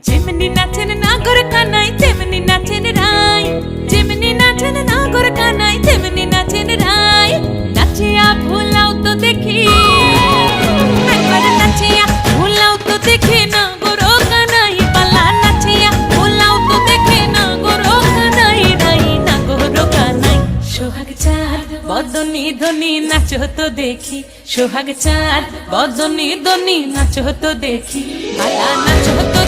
যেমনি নাচেন নাগর কানাই তেমনি নাচেন রাই, যেমনি নাচেন নাগর কানাই তেমনি নাচেন রাই। নাচিয়া ভোলাও তো দেখি, একবার নাচিয়া ভোলাও তো দেখি নাগর কানাই পালা। নাচিয়া ভোলাও তো দেখি নাগর কানাই রাই, নাগর কানাই। সোহাগ চাঁদ বদনি ধনি নাচো তো দেখি, সোহাগ চাঁদ বদনি ধনি নাচো তো দেখি, পালা নাচো তো